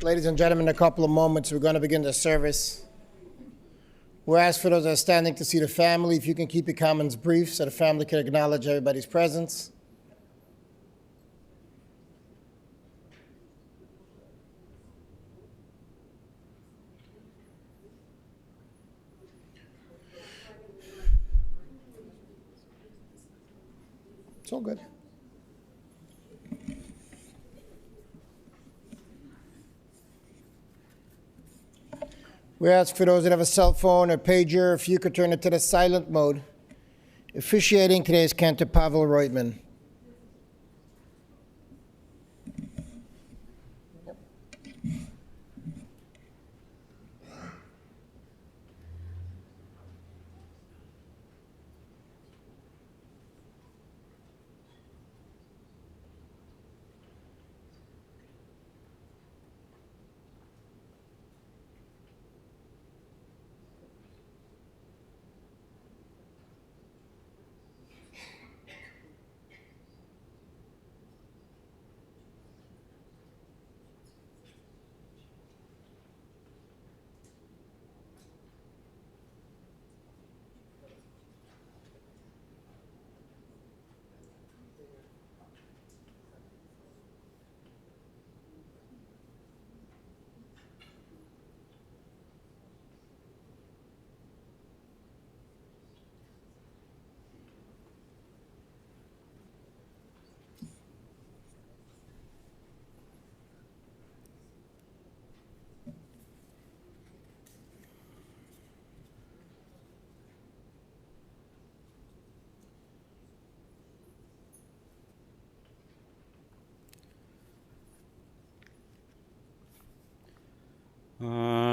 Ladies and gentlemen, in a couple of moments, we're going to begin the service. We'll ask for those that are standing to see the family, if you can keep your comments brief so the family can acknowledge everybody's presence. It's all good. We ask for those that have a cell phone or pager, if you could turn it to the silent mode. Officiating today is Cantor Pavel Reutman.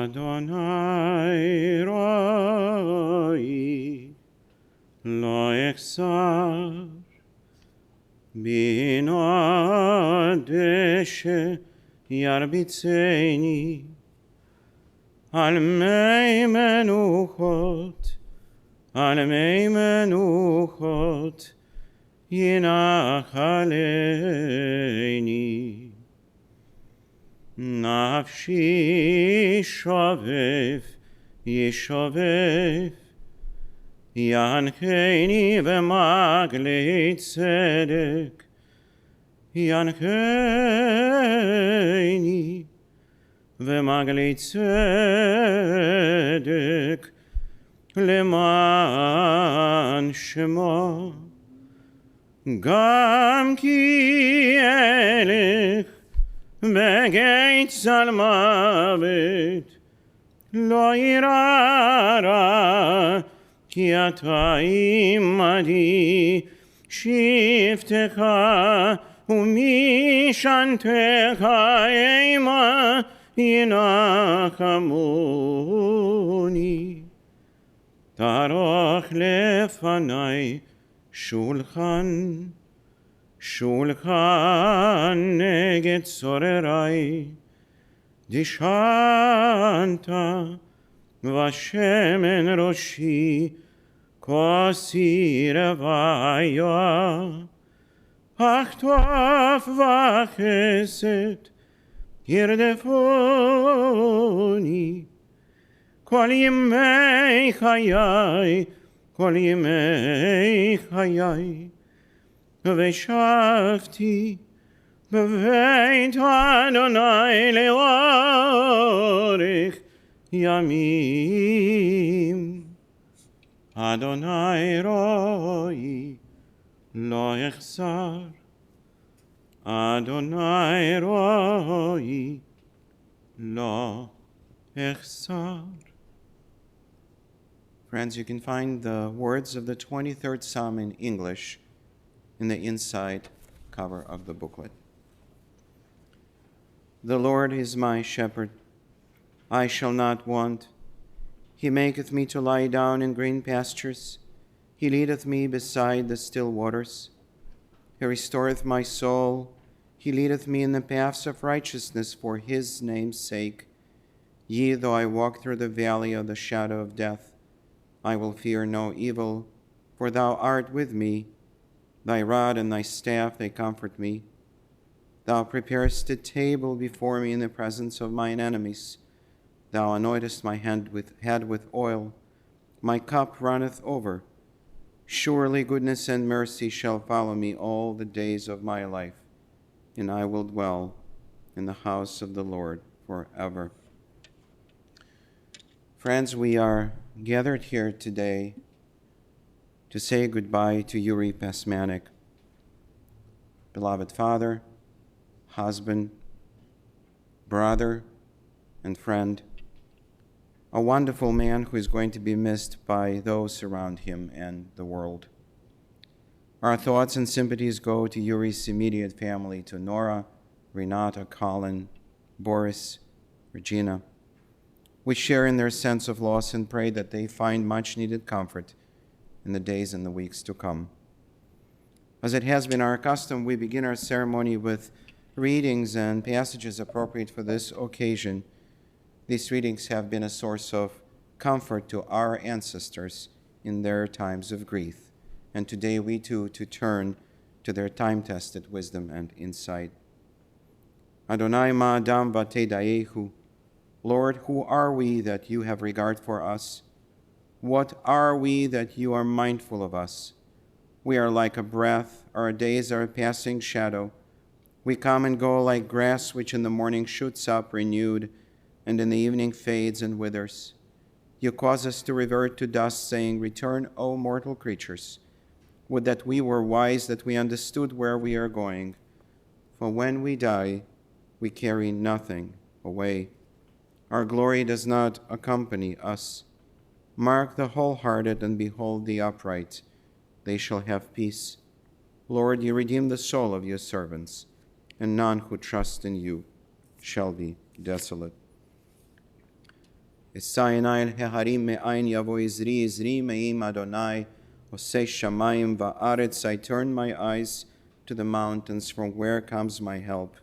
Adonai roi lo echsar bino deshe yarbitzeni al mei menuchot yinach aleini Nafshi shovef, yeshovef, yancheni v'magli tzedek, yancheni v'magli tzedek, leman shemo, gam ki elech, Begeit salmavet lo irara ki ata imadi shiftecha umishantecha ema yinachamuni taroch lefanai shulchan neged sorerai, dishanta vashemen roshi, kosi revaya, achtov vacheset, yirdefoni, kol yimei chayai, V'shavti b'veit Adonai le'orech yamim. Adonai roi lo echsar. Adonai roi lo echsar. Friends, you can find the words of the 23rd Psalm in English in the inside cover of the booklet. The Lord is my shepherd, I shall not want. He maketh me to lie down in green pastures. He leadeth me beside the still waters. He restoreth my soul. He leadeth me in the paths of righteousness for his name's sake. Yea, though I walk through the valley of the shadow of death, I will fear no evil, for thou art with me. Thy rod and thy staff, they comfort me. Thou preparest a table before me in the presence of mine enemies. Thou anointest my head with oil. My cup runneth over. Surely goodness and mercy shall follow me all the days of my life, and I will dwell in the house of the Lord forever. Friends, we are gathered here today to say goodbye to Yury Pasmanik, beloved father, husband, brother, and friend, a wonderful man who is going to be missed by those around him and the world. Our thoughts and sympathies go to Yury's immediate family, to Nora, Renata, Colin, Boris, Regina. We share in their sense of loss and pray that they find much-needed comfort in the days and the weeks to come. As it has been our custom, we begin our ceremony with readings and passages appropriate for this occasion. These readings have been a source of comfort to our ancestors in their times of grief, and today we too to turn to their time-tested wisdom and insight. Adonai ma adam v'tedayehu. Lord, who are we that you have regard for us? What are we that you are mindful of us? We are like a breath, our days are a passing shadow. We come and go like grass which in the morning shoots up renewed, and in the evening fades and withers. You cause us to revert to dust, saying, Return, O mortal creatures. Would that we were wise, that we understood where we are going. For when we die, we carry nothing away. Our glory does not accompany us. Mark the wholehearted and behold the upright. They shall have peace. Lord, you redeem the soul of your servants, and none who trust in you shall be desolate. Esayanai heharim me'ain yavo izri me'im Adonai, osei shamayim va'aretz. I turn my eyes to the mountains, from where comes my help.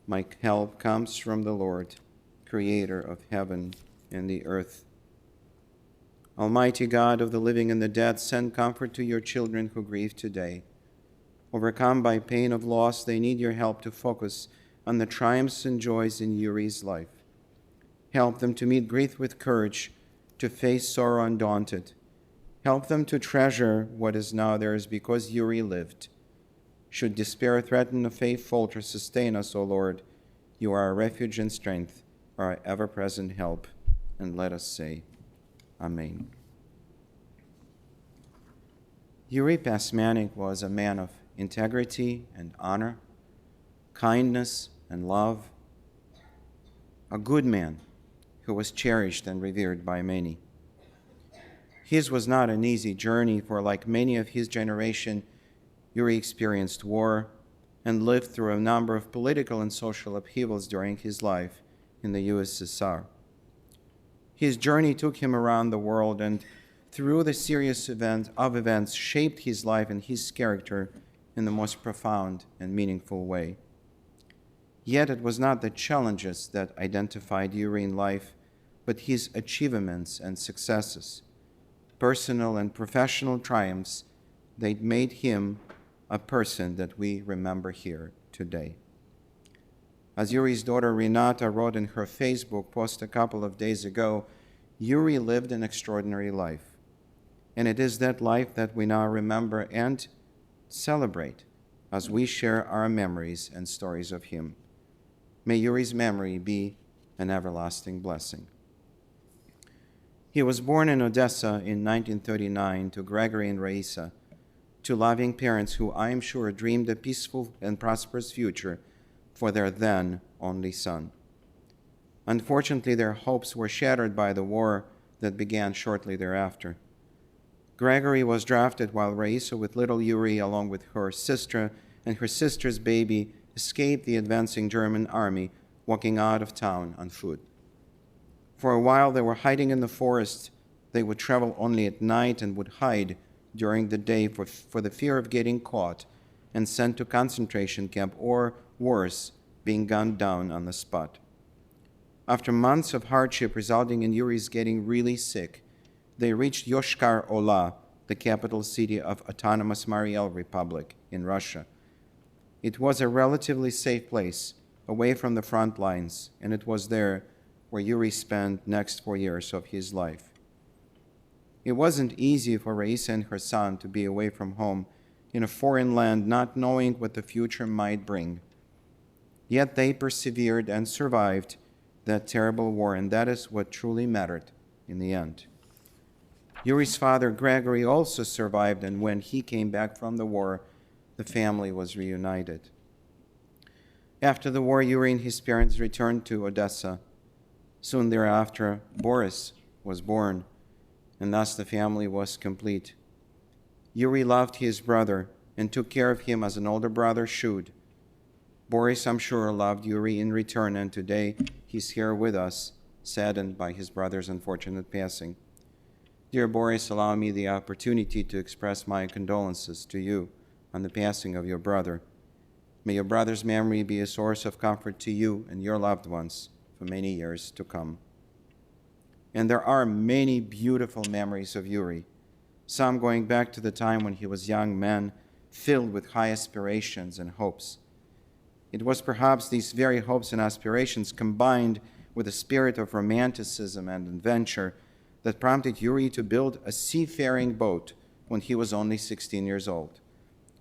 My help comes from the Lord, creator of heaven and the earth. Almighty God of the living and the dead, send comfort to your children who grieve today. Overcome by pain of loss, they need your help to focus on the triumphs and joys in Yury's life. Help them to meet grief with courage, to face sorrow undaunted. Help them to treasure what is now theirs because Yury lived. Should despair threaten, a faith falter, sustain us, O Lord. You are our refuge and strength, our ever-present help. And let us say, Amen. Yury Pasmanik was a man of integrity and honor, kindness and love, a good man who was cherished and revered by many. His was not an easy journey, for like many of his generation, Yury experienced war and lived through a number of political and social upheavals during his life in the USSR. His journey took him around the world, and through the series of events shaped his life and his character in the most profound and meaningful way. Yet it was not the challenges that identified Yury in life, but his achievements and successes, personal and professional triumphs that made him a person that we remember here today. As Yury's daughter Renata wrote in her Facebook post a couple of days ago, Yury lived an extraordinary life. And it is that life that we now remember and celebrate as we share our memories and stories of him. May Yury's memory be an everlasting blessing. He was born in Odessa in 1939 to Gregory and Raisa, two loving parents who I am sure dreamed a peaceful and prosperous future for their then only son. Unfortunately, their hopes were shattered by the war that began shortly thereafter. Gregory was drafted while Raisa, with little Yury, along with her sister and her sister's baby, escaped the advancing German army, walking out of town on foot. For a while, they were hiding in the forest. They would travel only at night and would hide during the day for the fear of getting caught and sent to concentration camp, or worse, being gunned down on the spot. After months of hardship resulting in Yury's getting really sick, they reached Yoshkar-Ola, the capital city of autonomous Mariel Republic in Russia. It was a relatively safe place, away from the front lines, and it was there where Yury spent next 4 years of his life. It wasn't easy for Raisa and her son to be away from home in a foreign land, not knowing what the future might bring. Yet they persevered and survived that terrible war, and that is what truly mattered in the end. Yury's father, Gregory, also survived, and when he came back from the war, the family was reunited. After the war, Yury and his parents returned to Odessa. Soon thereafter, Boris was born, and thus the family was complete. Yury loved his brother and took care of him as an older brother should. Boris, I'm sure, loved Yury in return, and today he's here with us, saddened by his brother's unfortunate passing. Dear Boris, allow me the opportunity to express my condolences to you on the passing of your brother. May your brother's memory be a source of comfort to you and your loved ones for many years to come. And there are many beautiful memories of Yury, some going back to the time when he was a young man, filled with high aspirations and hopes. It was perhaps these very hopes and aspirations, combined with a spirit of romanticism and adventure, that prompted Yury to build a seafaring boat when he was only 16 years old.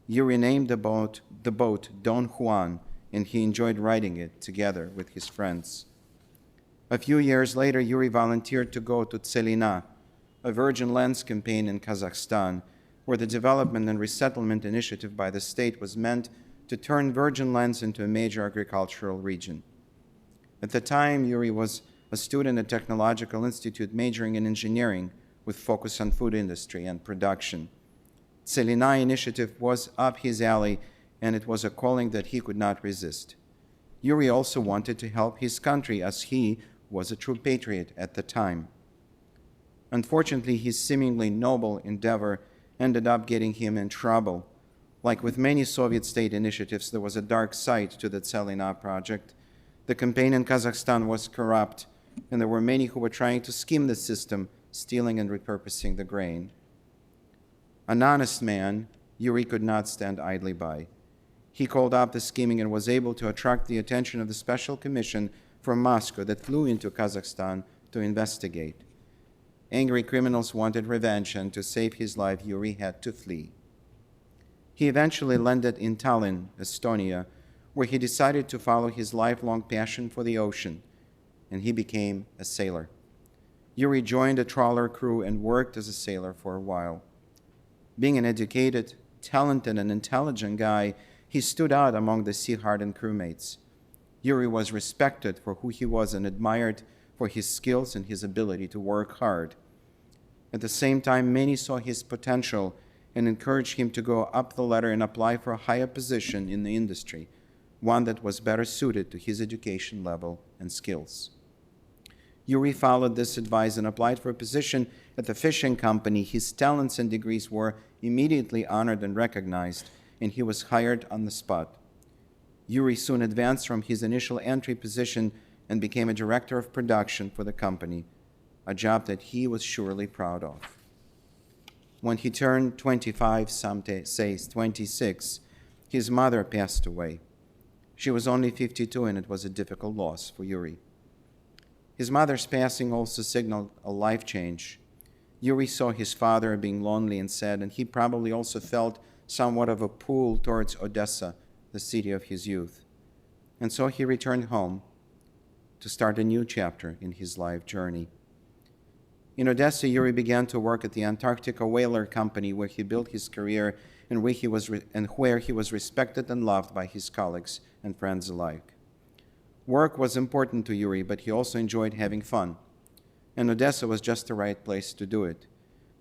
Yury named the boat Don Juan, and he enjoyed riding it together with his friends. A few years later, Yury volunteered to go to Tselina, a virgin lands campaign in Kazakhstan, where the development and resettlement initiative by the state was meant to turn virgin lands into a major agricultural region. At the time, Yury was a student at Technological Institute majoring in engineering with focus on food industry and production. Tselina initiative was up his alley, and it was a calling that he could not resist. Yury also wanted to help his country, as he was a true patriot at the time. Unfortunately, his seemingly noble endeavor ended up getting him in trouble. Like with many Soviet state initiatives, there was a dark side to the Tselina project. The campaign in Kazakhstan was corrupt, and there were many who were trying to scheme the system, stealing and repurposing the grain. An honest man, Yury could not stand idly by. He called up the scheming and was able to attract the attention of the special commission from Moscow that flew into Kazakhstan to investigate. Angry criminals wanted revenge, and to save his life, Yury had to flee. He eventually landed in Tallinn, Estonia, where he decided to follow his lifelong passion for the ocean, and he became a sailor. Yury joined a trawler crew and worked as a sailor for a while. Being an educated, talented, and intelligent guy, he stood out among the sea-hardened crewmates. Yury was respected for who he was and admired for his skills and his ability to work hard. At the same time, many saw his potential and encouraged him to go up the ladder and apply for a higher position in the industry, one that was better suited to his education level and skills. Yury followed this advice and applied for a position at the fishing company. His talents and degrees were immediately honored and recognized, and he was hired on the spot. Yury soon advanced from his initial entry position and became a director of production for the company, a job that he was surely proud of. When he turned 25, some say 26, his mother passed away. She was only 52, and it was a difficult loss for Yury. His mother's passing also signaled a life change. Yury saw his father being lonely and sad, and he probably also felt somewhat of a pull towards Odessa, the city of his youth. And so he returned home to start a new chapter in his life journey. In Odessa, Yury began to work at the Antarctica Whaler Company, where he built his career and where he was respected and loved by his colleagues and friends alike. Work was important to Yury, but he also enjoyed having fun, and Odessa was just the right place to do it.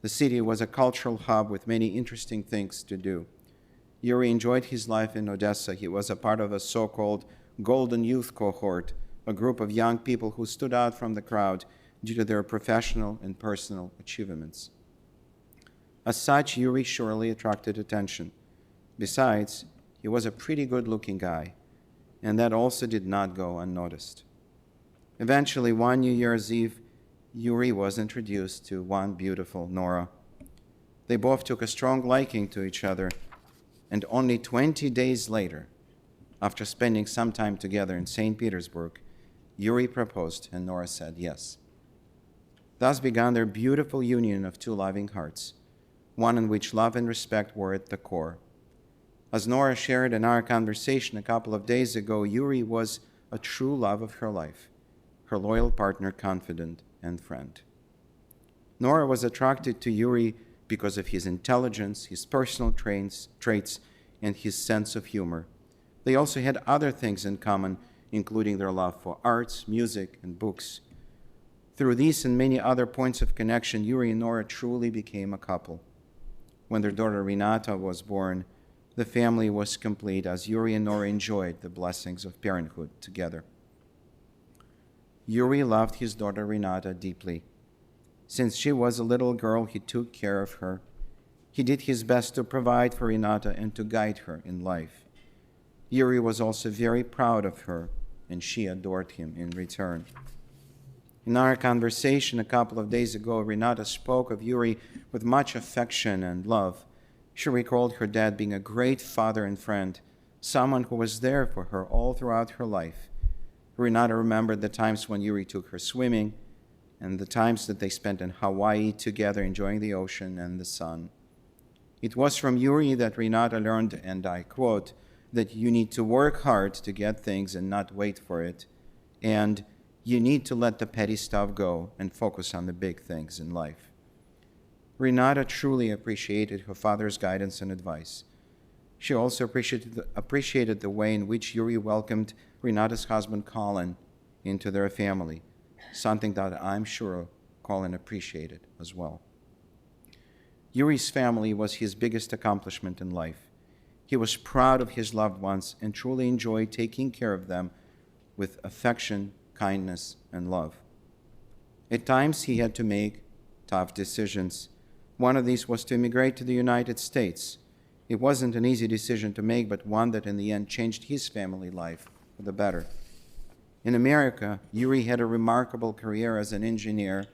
The city was a cultural hub with many interesting things to do. Yury enjoyed his life in Odessa. He was a part of a so-called Golden Youth cohort, a group of young people who stood out from the crowd due to their professional and personal achievements. As such, Yury surely attracted attention. Besides, he was a pretty good-looking guy, and that also did not go unnoticed. Eventually, one New Year's Eve, Yury was introduced to one beautiful Nora. They both took a strong liking to each other, and only 20 days later, After spending some time together in St. Petersburg, Yury proposed and Nora said yes. Thus began their beautiful union of two loving hearts, one in which love and respect were at the core. As Nora shared in our conversation a couple of days ago, Yury was a true love of her life, her loyal partner, confidant, and friend. Nora was attracted to Yury because of his intelligence, his personal traits, and his sense of humor. They also had other things in common, including their love for arts, music, and books. Through these and many other points of connection, Yury and Nora truly became a couple. When their daughter Renata was born, the family was complete as Yury and Nora enjoyed the blessings of parenthood together. Yury loved his daughter Renata deeply. Since she was a little girl, he took care of her. He did his best to provide for Renata and to guide her in life. Yury was also very proud of her, and she adored him in return. In our conversation a couple of days ago, Renata spoke of Yury with much affection and love. She recalled her dad being a great father and friend, someone who was there for her all throughout her life. Renata remembered the times when Yury took her swimming and the times that they spent in Hawaii together enjoying the ocean and the sun. It was from Yury that Renata learned, and I quote, that you need to work hard to get things and not wait for it, and you need to let the petty stuff go and focus on the big things in life. Renata truly appreciated her father's guidance and advice. She also appreciated the way in which Yury welcomed Renata's husband, Colin, into their family, something that I'm sure Colin appreciated as well. Yury's family was his biggest accomplishment in life. He was proud of his loved ones and truly enjoyed taking care of them with affection, kindness, and love. At times, he had to make tough decisions. One of these was to immigrate to the United States. It wasn't an easy decision to make, but one that in the end changed his family life for the better. In America, Yury had a remarkable career as an engineer,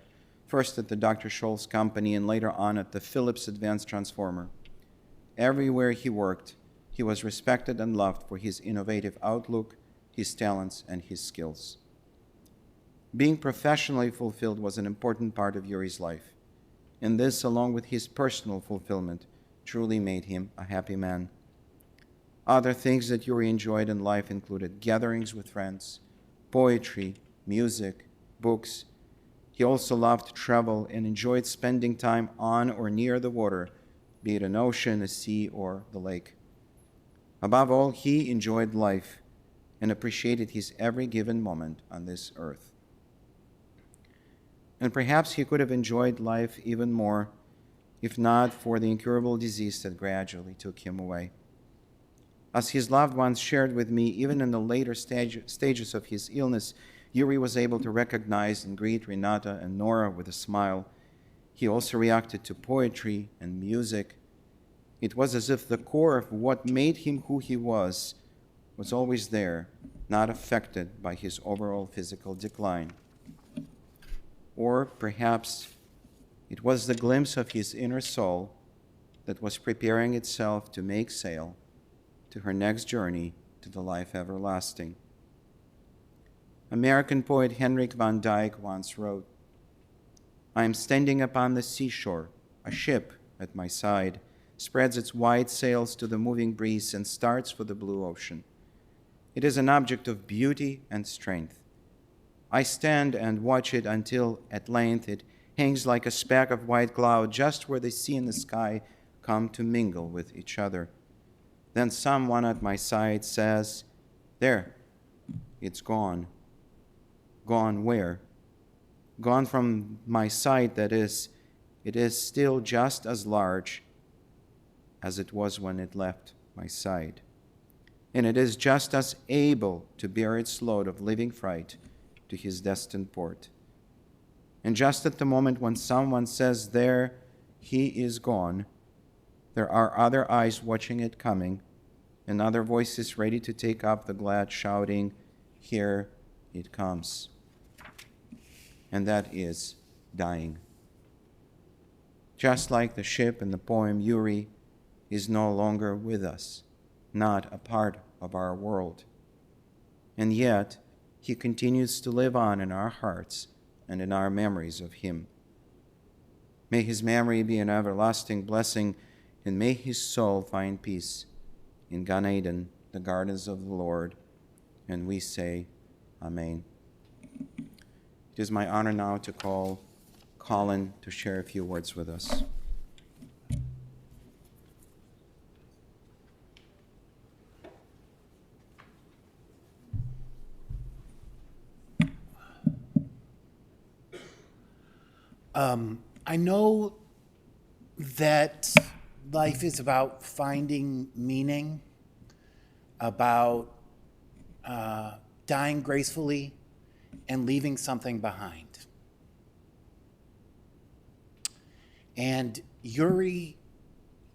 first at the Dr. Scholl's company and later on at the Philips Advanced Transformer. Everywhere he worked, he was respected and loved for his innovative outlook, his talents, and his skills. Being professionally fulfilled was an important part of Yury's life, and this, along with his personal fulfillment, truly made him a happy man. Other things that Yury enjoyed in life included gatherings with friends, poetry, music, books. He also loved to travel and enjoyed spending time on or near the water, be it an ocean, a sea, or the lake. Above all, he enjoyed life and appreciated his every given moment on this earth. And perhaps he could have enjoyed life even more if not for the incurable disease that gradually took him away. As his loved ones shared with me, even in the later stages of his illness, Yury was able to recognize and greet Renata and Nora with a smile. He also reacted to poetry and music. It was as if the core of what made him who he was always there, not affected by his overall physical decline. Or perhaps it was the glimpse of his inner soul that was preparing itself to make sail to her next journey to the life everlasting. American poet Henrik van Dyke once wrote, "I am standing upon the seashore, a ship at my side spreads its wide sails to the moving breeze and starts for the blue ocean. It is an object of beauty and strength. I stand and watch it until at length it hangs like a speck of white cloud just where the sea and the sky come to mingle with each other. Then someone at my side says, 'There, it's gone.' Gone where? Gone from my sight, that is, it is still just as large as it was when it left my side. And it is just as able to bear its load of living freight to his destined port. And just at the moment when someone says, 'There, he is gone,' there are other eyes watching it coming, and other voices ready to take up the glad shouting, 'Here it comes.' And that is dying. Just like the ship in the poem, Yury is no longer with us, not a part of our world. and yet he continues to live on in our hearts and in our memories of him. May his memory be an everlasting blessing, and may his soul find peace in Gan Eden, the gardens of the Lord. And we say, Amen. It is my honor now to call Colin to share a few words with us. I know that life is about finding meaning, about dying gracefully and leaving something behind. And Yury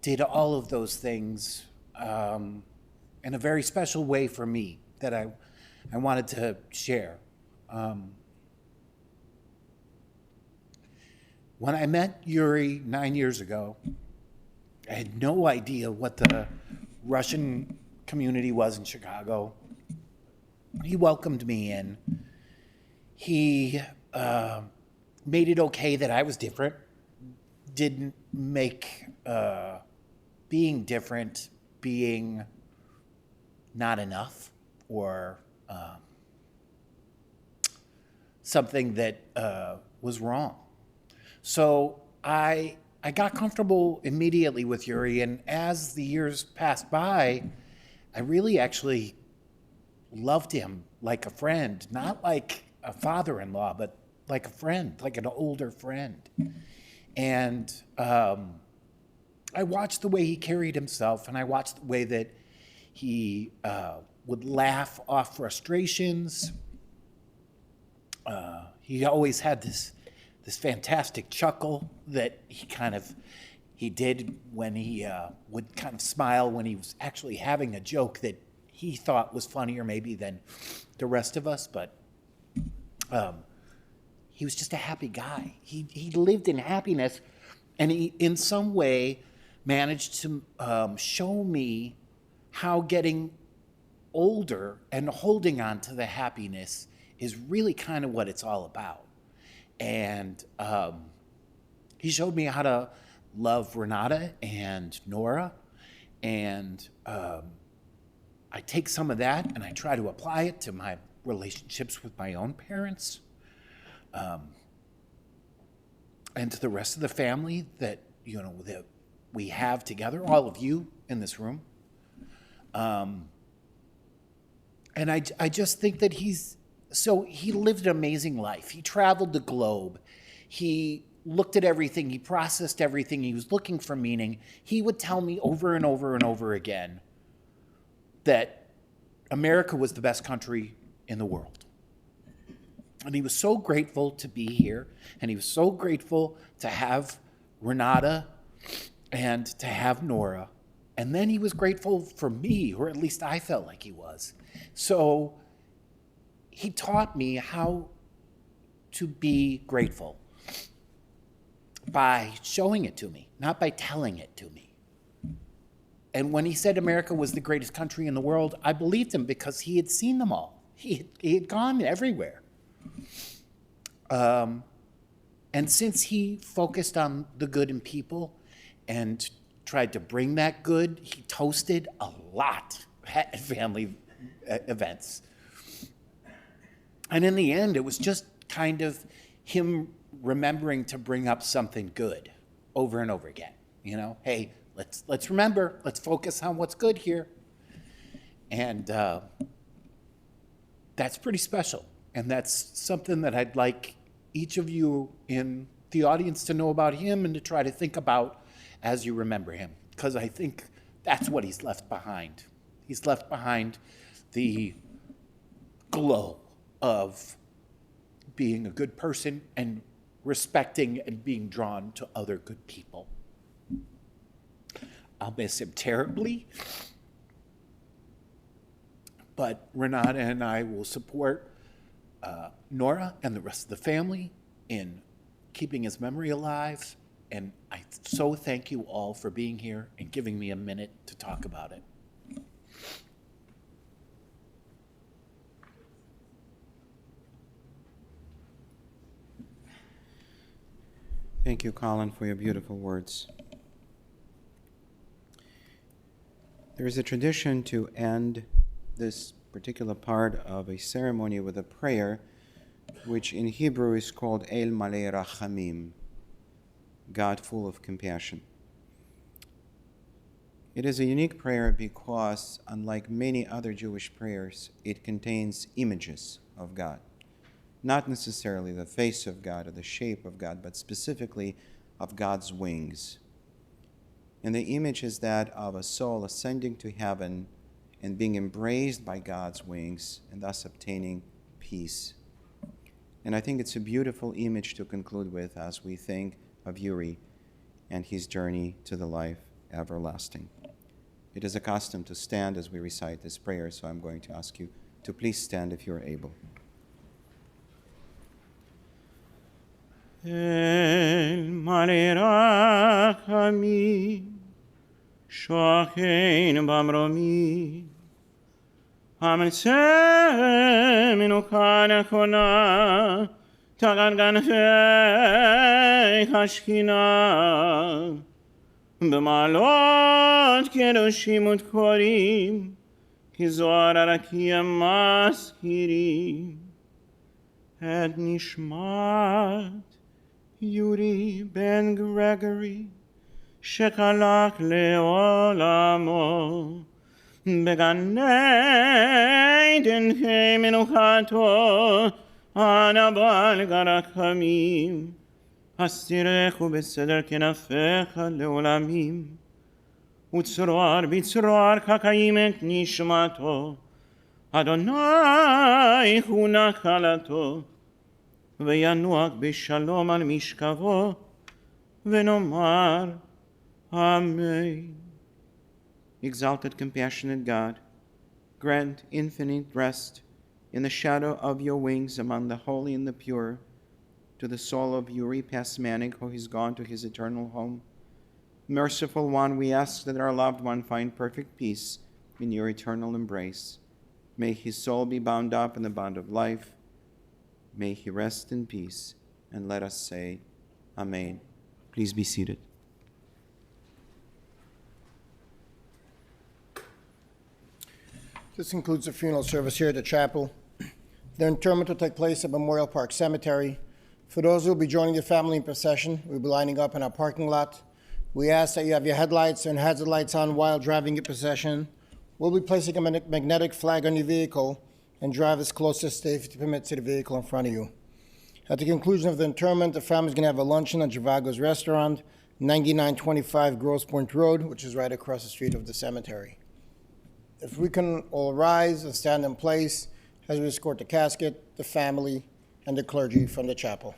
did all of those things in a very special way for me that I wanted to share. When I met Yury 9 years ago, I had no idea what the Russian community was in Chicago. He welcomed me in. He made it okay that I was different. Didn't make being different being not enough or something that was wrong. So I got comfortable immediately with Yury, and as the years passed by, I really actually loved him like a friend, not like a father-in-law, but like a friend, like an older friend. And I watched the way he carried himself, and I watched the way that he would laugh off frustrations. He always had this fantastic chuckle that he did when he would kind of smile when he was actually having a joke that he thought was funnier maybe than the rest of us, but he was just a happy guy. He lived in happiness, and he in some way managed to show me how getting older and holding on to the happiness is really kind of what it's all about. And he showed me how to love Renata and Nora, and I take some of that and I try to apply it to my relationships with my own parents, and to the rest of the family that that we have together, all of you in this room. And I just think that he lived an amazing life. He traveled the globe. He looked at everything. He processed everything. He was looking for meaning. He would tell me over and over and over again that America was the best country in the world. And he was so grateful to be here. And he was so grateful to have Renata and to have Nora. And then he was grateful for me, or at least I felt like he was. So he taught me how to be grateful by showing it to me, not by telling it to me. And when he said America was the greatest country in the world, I believed him because he had seen them all. He had gone everywhere. And since he focused on the good in people and tried to bring that good, he toasted a lot at family events. And in the end, it was just kind of him remembering to bring up something good over and over again. Hey, let's remember, let's focus on what's good here. And that's pretty special. And that's something that I'd like each of you in the audience to know about him and to try to think about as you remember him. Because I think that's what he's left behind. He's left behind the glow of being a good person and respecting and being drawn to other good people. I'll miss him terribly, but Renata and I will support Nora and the rest of the family in keeping his memory alive, and I so thank you all for being here and giving me a minute to talk about it. Thank you, Colin, for your beautiful words. There is a tradition to end this particular part of a ceremony with a prayer, which in Hebrew is called El Malei Rachamim, God full of compassion. It is a unique prayer because, unlike many other Jewish prayers, it contains images of God. Not necessarily the face of God or the shape of God, but specifically of God's wings. And the image is that of a soul ascending to heaven and being embraced by God's wings and thus obtaining peace. And I think it's a beautiful image to conclude with as we think of Yury and his journey to the life everlasting. It is a custom to stand as we recite this prayer, so I'm going to ask you to please stand if you're able. El Malei Rachamim, Shochein Bamromi, Hametseh Minucha Nechona, Tagat Ganfei Hashchina, B'malot Kedoshim Utkorim, Ki Zohar Arakim Maskirim, Et Nishmat Yury ben Gregory, Shekalach le'olamo, Began Eden Menuchato, Anabal Garachamim, Astirechu beseder kenafecha le'olamim, Utzroar bitzroar kakayim et nishmato, Adonai hu nachalato, וינוח בשלום על משכבו, ונאמר, Amen. Exalted, compassionate God, grant infinite rest in the shadow of your wings among the holy and the pure to the soul of Yury Pasmanik, who is gone to his eternal home. Merciful One, we ask that our loved one find perfect peace in your eternal embrace. May his soul be bound up in the bond of life. May he rest in peace, and let us say, Amen. Please be seated. This concludes the funeral service here at the chapel. The interment will take place at Memorial Park Cemetery. For those who will be joining the family in procession, we'll be lining up in our parking lot. We ask that you have your headlights and hazard lights on while driving your procession. We'll be placing a magnetic flag on your vehicle and drive as close as safety permits to the vehicle in front of you. At the conclusion of the interment, the family's going to have a luncheon at Javago's Restaurant, 9925 Grosse Pointe Road, which is right across the street of the cemetery. If we can all rise and stand in place as we escort the casket, the family, and the clergy from the chapel.